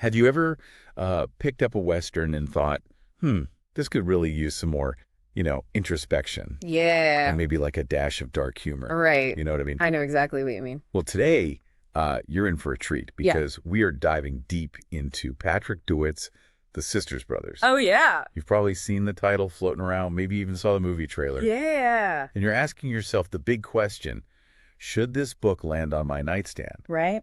Have you ever picked up a Western and thought, this could really use some more, introspection Yeah. and maybe like a dash of dark humor? Right. You know what I mean? I know exactly what you mean. Well, today, you're in for a treat Yeah. because we are diving deep into Patrick DeWitt's The Sisters Brothers. Oh, yeah. You've probably seen the title floating around, maybe even saw the movie trailer. Yeah. And you're asking yourself the big question, should this book land on my nightstand? Right?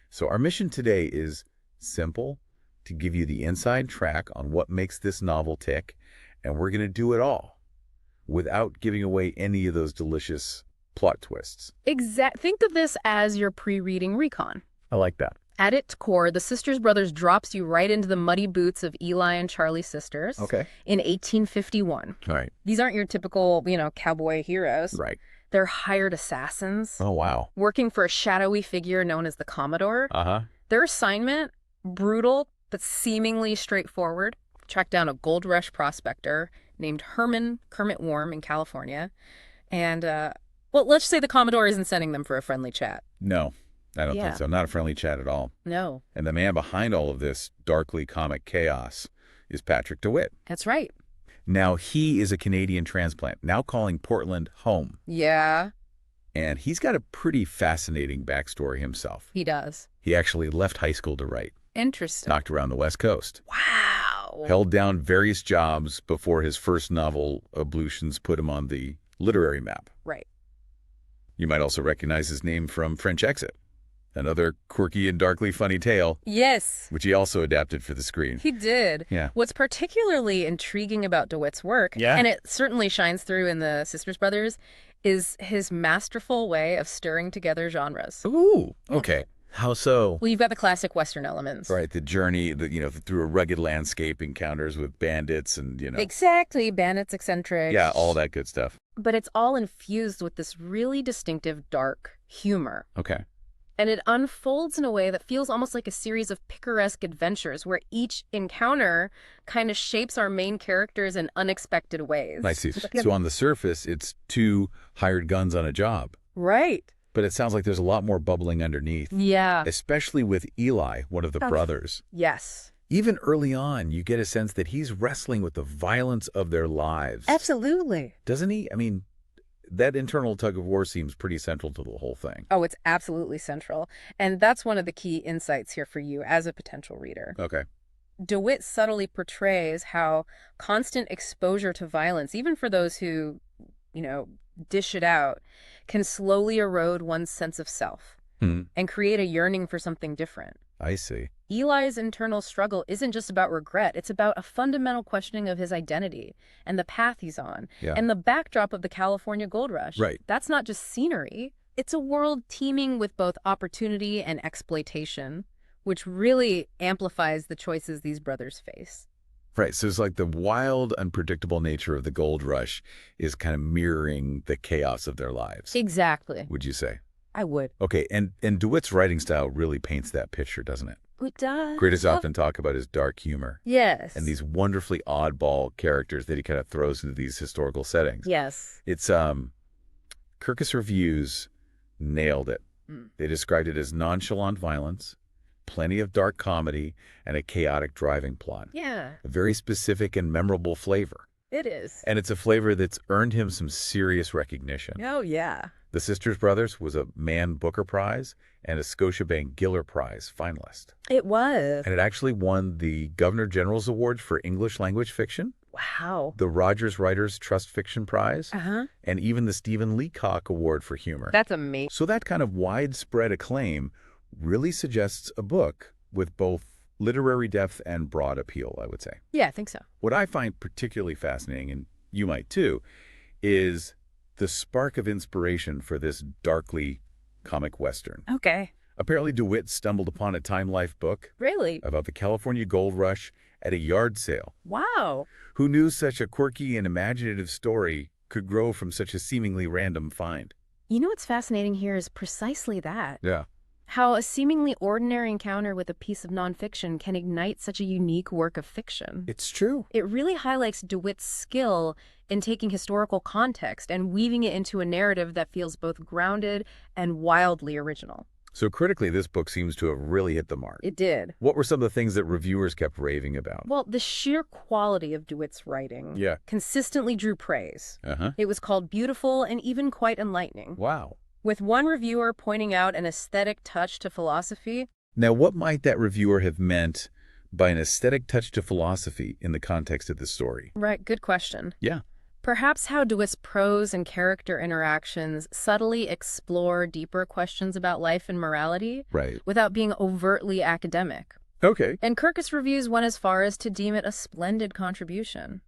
So our mission today is simple, to give you the inside track on what makes this novel tick, and we're going to do it all without giving away any of those delicious plot twists. Think of this as your pre-reading recon. I like that. At its core, The Sisters Brothers drops you right into the muddy boots of Eli and Charlie Sisters Okay. in 1851. All right. These aren't your typical, cowboy heroes. Right. They're hired assassins Oh, wow. working for a shadowy figure known as the Commodore. Uh-huh. Their assignment, brutal but seemingly straightforward, track down a gold rush prospector named Herman Kermit Worm in California. And, let's say the Commodore isn't sending them for a friendly chat. No, I don't Yeah. think so. Not a friendly chat at all. No, And the man behind all of this darkly comic chaos is Patrick DeWitt. that's right. Now, he is a Canadian transplant, now calling Portland home. Yeah, And he's got a pretty fascinating backstory himself. he does. He actually left high school to write, Interesting. knocked around the West Coast, Wow. held down various jobs before his first novel, Ablutions, put him on the literary map. Right. You might also recognize his name from French Exit, another quirky and darkly funny tale, Yes, which he also adapted for the screen. he did. Yeah. What's particularly intriguing about DeWitt's work, Yeah. and it certainly shines through in The Sisters Brothers, is his masterful way of stirring together genres. Ooh, okay. How so? Well, you've got the classic Western elements. Right, the journey, through a rugged landscape, encounters with bandits and, Exactly. Bandits, eccentric. yeah, all that good stuff. But it's all infused with this really distinctive dark humor. Okay. And it unfolds in a way that feels almost like a series of picaresque adventures where each encounter kind of shapes our main characters in unexpected ways. I see. So on the surface, it's two hired guns on a job. Right. But it sounds like there's a lot more bubbling underneath, Yeah. especially with Eli, one of the brothers. Yes. Even early on, you get a sense that he's wrestling with the violence of their lives. Absolutely. Doesn't he? I mean, that internal tug of war seems pretty central to the whole thing. Oh, it's absolutely central. And that's one of the key insights here for you as a potential reader. Okay. DeWitt subtly portrays how constant exposure to violence, even for those who, dish it out, can slowly erode one's sense of self and create a yearning for something different. I see. Eli's internal struggle isn't just about regret. It's about a fundamental questioning of his identity and the path he's on Yeah. and the backdrop of the California gold rush. Right. That's not just scenery. It's a world teeming with both opportunity and exploitation, which really amplifies the choices these brothers face. Right. So it's like the wild, unpredictable nature of the gold rush is kind of mirroring the chaos of their lives. Exactly. Would you say? I would. Okay. And DeWitt's writing style really paints that picture, doesn't it? It does. Critics often talk about his dark humor Yes. and these wonderfully oddball characters that he kind of throws into these historical settings. Yes. It's Kirkus Reviews nailed it. They described it as nonchalant violence, plenty of dark comedy, and a chaotic driving plot. Yeah, A very specific and memorable flavor. it is. And it's a flavor that's earned him some serious recognition. Oh, yeah. The Sisters Brothers was a Man Booker Prize and a Scotiabank Giller Prize finalist. It was. And it actually won the Governor General's Award for English Language Fiction, Wow. the Rogers Writers Trust Fiction Prize, Uh-huh. and even the Stephen Leacock Award for Humor. That's amazing. So that kind of widespread acclaim really suggests a book with both literary depth and broad appeal, I would say. Yeah, I think so. What I find particularly fascinating, and you might too, is the spark of inspiration for this darkly comic Western. Okay. Apparently DeWitt stumbled upon a Time Life book Really? about the California gold rush at a yard sale. Wow. Who knew such a quirky and imaginative story could grow from such a seemingly random find? You know what's fascinating here is precisely that. Yeah. How a seemingly ordinary encounter with a piece of nonfiction can ignite such a unique work of fiction. It's true. It really highlights DeWitt's skill in taking historical context and weaving it into a narrative that feels both grounded and wildly original. So critically, this book seems to have really hit the mark. It did. What were some of the things that reviewers kept raving about? Well, the sheer quality of DeWitt's writing Yeah. consistently drew praise. Uh-huh. It was called beautiful and even quite enlightening, Wow. with one reviewer pointing out an aesthetic touch to philosophy. Now, what might that reviewer have meant by an aesthetic touch to philosophy in the context of this story? Right, good question. Yeah. Perhaps how DeWitt's prose and character interactions subtly explore deeper questions about life and morality Right. without being overtly academic. Okay. And Kirkus reviews went as far as to deem it a splendid contribution.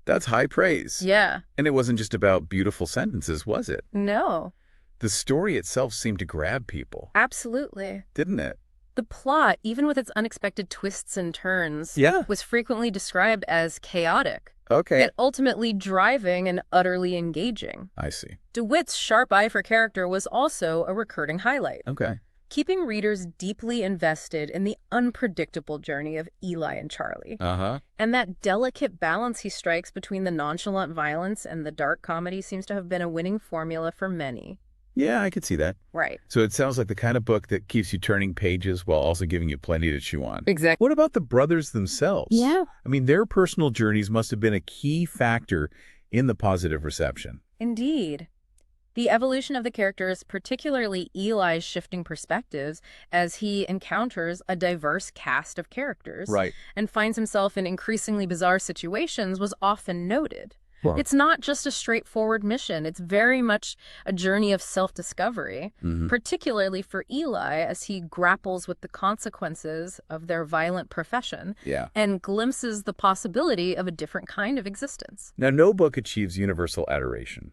That's high praise. Yeah. And it wasn't just about beautiful sentences, was it? No. The story itself seemed to grab people, Absolutely. didn't it? The plot, even with its unexpected twists and turns, Yeah. was frequently described as chaotic, Okay. yet ultimately driving and utterly engaging. I see. DeWitt's sharp eye for character was also a recurring highlight, Okay. keeping readers deeply invested in the unpredictable journey of Eli and Charlie. Uh-huh. And that delicate balance he strikes between the nonchalant violence and the dark comedy seems to have been a winning formula for many. Yeah, I could see that. Right. So it sounds like the kind of book that keeps you turning pages while also giving you plenty to chew on. Exactly. What about the brothers themselves? Yeah. I mean, their personal journeys must have been a key factor in the positive reception. Indeed. The evolution of the characters, particularly Eli's shifting perspectives as he encounters a diverse cast of characters and finds himself in increasingly bizarre situations, was often noted. Well, It's not just a straightforward mission. It's very much a journey of self-discovery, particularly for Eli as he grapples with the consequences of their violent profession yeah. and glimpses the possibility of a different kind of existence. Now, no book achieves universal adoration,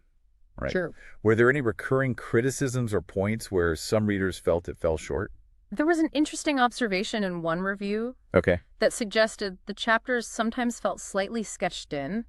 right? True. Were there any recurring criticisms or points where some readers felt it fell short? There was an interesting observation in one review Okay. that suggested the chapters sometimes felt slightly sketched in,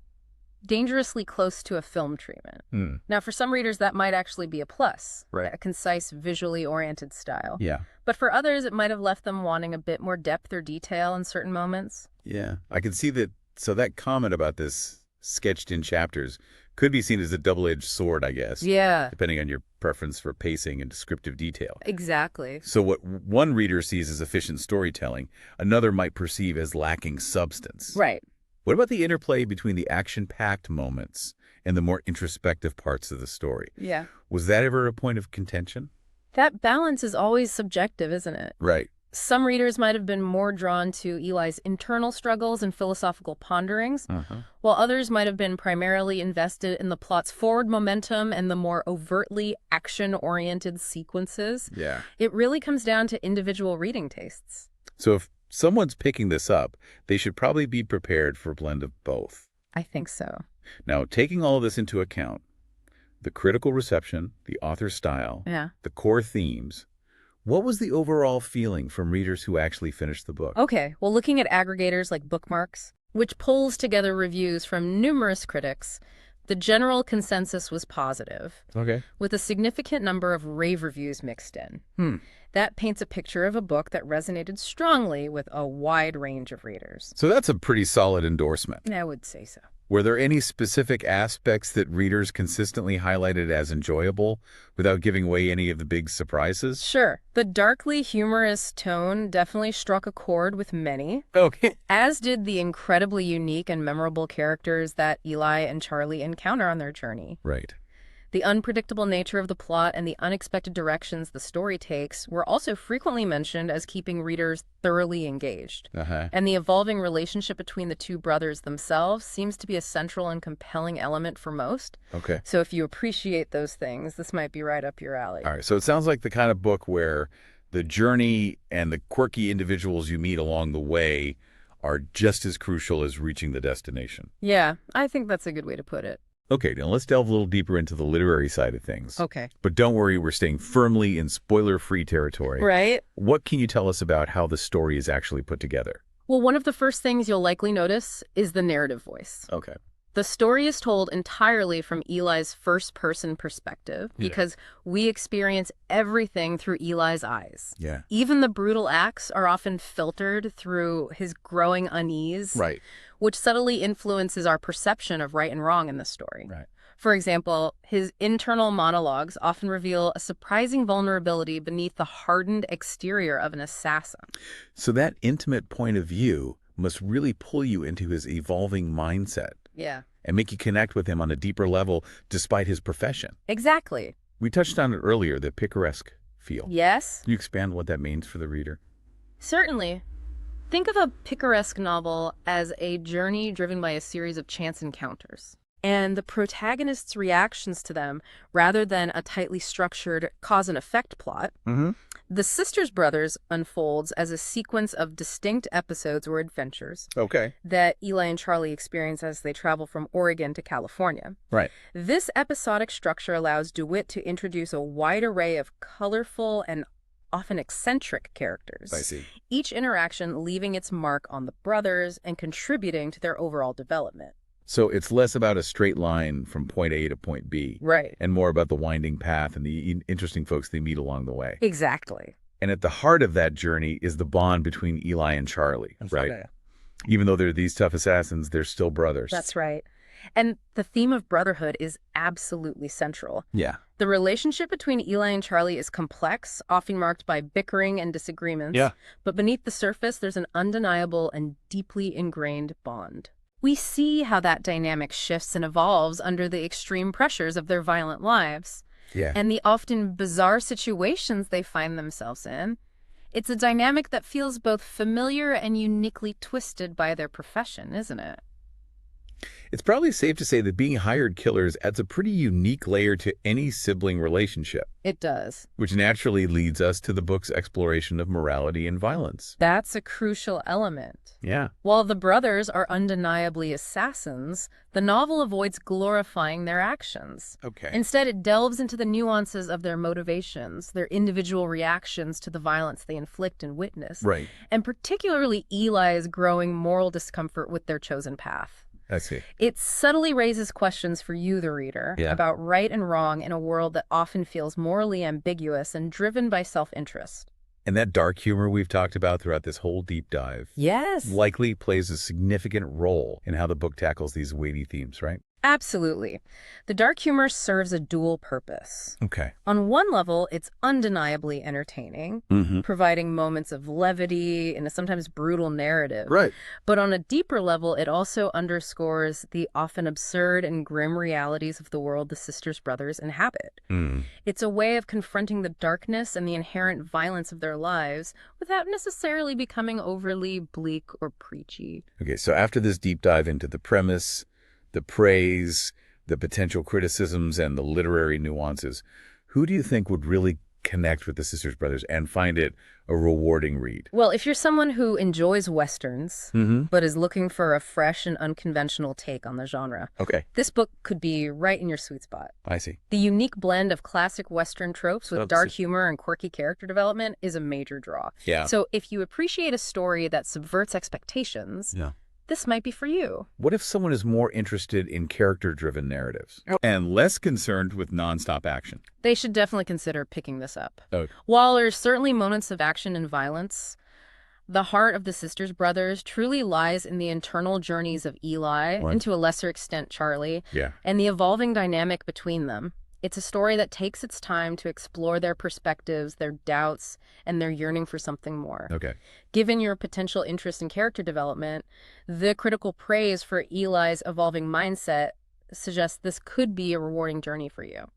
dangerously close to a film treatment. Now, for some readers, that might actually be a plus, Right. a concise, visually oriented style. Yeah. But for others, it might have left them wanting a bit more depth or detail in certain moments. Yeah. I can see that. So that comment about this sketched in chapters could be seen as a double-edged sword, I guess. Yeah, Depending on your preference for pacing and descriptive detail. exactly. So what one reader sees as efficient storytelling, another might perceive as lacking substance. Right. What about the interplay between the action-packed moments and the more introspective parts of the story? Yeah. Was that ever a point of contention? That balance is always subjective, isn't it? Right. Some readers might have been more drawn to Eli's internal struggles and philosophical ponderings, while others might have been primarily invested in the plot's forward momentum and the more overtly action-oriented sequences. Yeah. It really comes down to individual reading tastes. So if someone's picking this up, they should probably be prepared for a blend of both. I think so. Now, taking all of this into account, the critical reception, the author's style, Yeah. the core themes, what was the overall feeling from readers who actually finished the book? Okay, well, looking at aggregators like Bookmarks, which pulls together reviews from numerous critics, the general consensus was positive, Okay. with a significant number of rave reviews mixed in. That paints a picture of a book that resonated strongly with a wide range of readers. So that's a pretty solid endorsement. I would say so. Were there any specific aspects that readers consistently highlighted as enjoyable without giving away any of the big surprises? Sure, the darkly humorous tone definitely struck a chord with many, Okay. as did the incredibly unique and memorable characters that Eli and Charlie encounter on their journey. Right. The unpredictable nature of the plot and the unexpected directions the story takes were also frequently mentioned as keeping readers thoroughly engaged. And the evolving relationship between the two brothers themselves seems to be a central and compelling element for most. Okay. So if you appreciate those things, this might be right up your alley. All right. So it sounds like the kind of book where the journey and the quirky individuals you meet along the way are just as crucial as reaching the destination. Yeah, I think that's a good way to put it. Okay, now let's delve a little deeper into the literary side of things. Okay. But don't worry, we're staying firmly in spoiler-free territory. Right? What can you tell us about how the story is actually put together? Well, one of the first things you'll likely notice is the narrative voice. Okay. The story is told entirely from Eli's first-person perspective because we experience everything through Eli's eyes. Yeah. Even the brutal acts are often filtered through his growing unease, Right. which subtly influences our perception of right and wrong in the story. Right. For example, his internal monologues often reveal a surprising vulnerability beneath the hardened exterior of an assassin. So that intimate point of view must really pull you into his evolving mindset Yeah. and make you connect with him on a deeper level despite his profession. Exactly. We touched on it earlier, the picaresque feel. Yes? Can you expand what that means for the reader? Certainly. Think of a picaresque novel as a journey driven by a series of chance encounters, and the protagonist's reactions to them, rather than a tightly structured cause and effect plot. Mm-hmm. The Sisters Brothers unfolds as a sequence of distinct episodes or adventures Okay. that Eli and Charlie experience as they travel from Oregon to California. Right. This episodic structure allows DeWitt to introduce a wide array of colorful and often eccentric characters. I see. Each interaction leaving its mark on the brothers and contributing to their overall development. So it's less about a straight line from point A to point B. Right. And more about the winding path and the interesting folks they meet along the way. Exactly. And at the heart of that journey is the bond between Eli and Charlie, right? Okay. Even though they're these tough assassins, they're still brothers. That's right. And the theme of brotherhood is absolutely central. Yeah. The relationship between Eli and Charlie is complex, often marked by bickering and disagreements. Yeah. But beneath the surface, there's an undeniable and deeply ingrained bond. We see how that dynamic shifts and evolves under the extreme pressures of their violent lives Yeah. and the often bizarre situations they find themselves in. It's a dynamic that feels both familiar and uniquely twisted by their profession, isn't it? It's probably safe to say that being hired killers adds a pretty unique layer to any sibling relationship, It does. which naturally leads us to the book's exploration of morality and violence. That's a crucial element. Yeah. While the brothers are undeniably assassins, the novel avoids glorifying their actions. Okay. Instead, it delves into the nuances of their motivations, their individual reactions to the violence they inflict and witness, Right. and particularly Eli's growing moral discomfort with their chosen path. I see. It subtly raises questions for you, the reader, Yeah. about right and wrong in a world that often feels morally ambiguous and driven by self-interest. And that dark humor we've talked about throughout this whole deep dive Yes. likely plays a significant role in how the book tackles these weighty themes, right? Absolutely. The dark humor serves a dual purpose. Okay. On one level, it's undeniably entertaining, Mm-hmm. providing moments of levity in a sometimes brutal narrative. Right. But on a deeper level, it also underscores the often absurd and grim realities of the world the Sisters Brothers inhabit. Mm. It's a way of confronting the darkness and the inherent violence of their lives without necessarily becoming overly bleak or preachy. Okay, so after this deep dive into the premise, the praise, the potential criticisms, and the literary nuances, who do you think would really connect with the Sisters Brothers and find it a rewarding read? Well, if you're someone who enjoys Westerns, Mm-hmm. but is looking for a fresh and unconventional take on the genre, Okay, this book could be right in your sweet spot. I see. The unique blend of classic Western tropes with So- dark humor and quirky character development is a major draw. Yeah. So if you appreciate a story that subverts expectations, Yeah. this might be for you. What if someone is more interested in character-driven narratives and less concerned with nonstop action? They should definitely consider picking this up. Oh, While there's certainly moments of action and violence, the heart of the Sisters Brothers truly lies in the internal journeys of Eli, Right. and to a lesser extent Charlie, yeah. and the evolving dynamic between them. It's a story that takes its time to explore their perspectives, their doubts, and their yearning for something more. Okay. Given your potential interest in character development, the critical praise for Eli's evolving mindset suggests this could be a rewarding journey for you.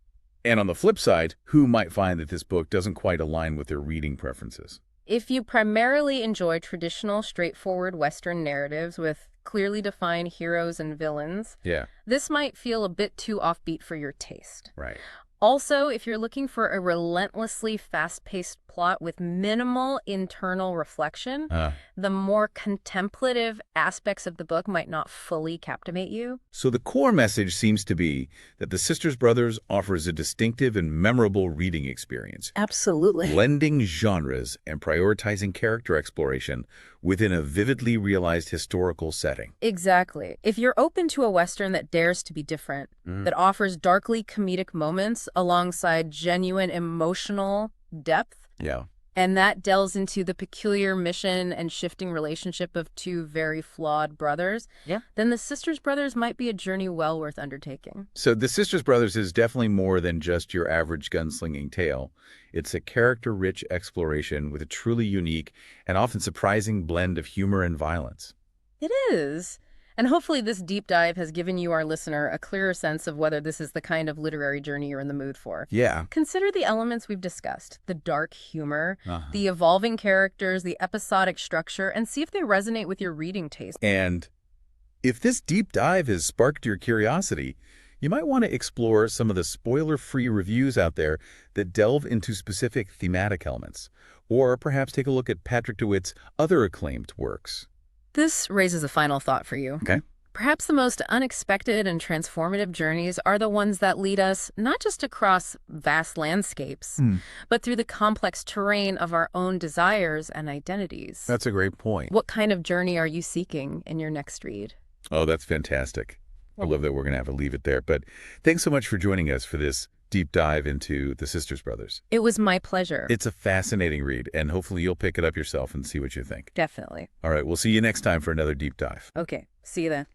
And on the flip side, who might find that this book doesn't quite align with their reading preferences? If you primarily enjoy traditional, straightforward Western narratives with clearly defined heroes and villains, Yeah. this might feel a bit too offbeat for your taste. Right. Also, if you're looking for a relentlessly fast-paced plot with minimal internal reflection, the more contemplative aspects of the book might not fully captivate you. So the core message seems to be that the Sisters Brothers offers a distinctive and memorable reading experience, Absolutely. blending genres and prioritizing character exploration within a vividly realized historical setting. Exactly. If you're open to a Western that dares to be different, that offers darkly comedic moments alongside genuine emotional depth, Yeah. And that delves into the peculiar mission and shifting relationship of two very flawed brothers. Yeah. Then the Sisters Brothers might be a journey well worth undertaking. So The Sisters Brothers is definitely more than just your average gunslinging tale. It's a character-rich exploration with a truly unique and often surprising blend of humor and violence. It is. And hopefully this deep dive has given you, our listener, a clearer sense of whether this is the kind of literary journey you're in the mood for. Yeah. Consider the elements we've discussed, the dark humor, Uh-huh. the evolving characters, the episodic structure, and see if they resonate with your reading taste. And if this deep dive has sparked your curiosity, you might want to explore some of the spoiler-free reviews out there that delve into specific thematic elements, or perhaps take a look at Patrick DeWitt's other acclaimed works. This raises a final thought for you. Okay. Perhaps the most unexpected and transformative journeys are the ones that lead us not just across vast landscapes, but through the complex terrain of our own desires and identities. That's a great point. What kind of journey are you seeking in your next read? Oh, that's fantastic. I love that we're going to have to leave it there. But thanks so much for joining us for this deep dive into The Sisters Brothers. It was my pleasure. It's a fascinating read, and hopefully you'll pick it up yourself and see what you think. Definitely. All right, we'll see you next time for another deep dive. Okay, see you then.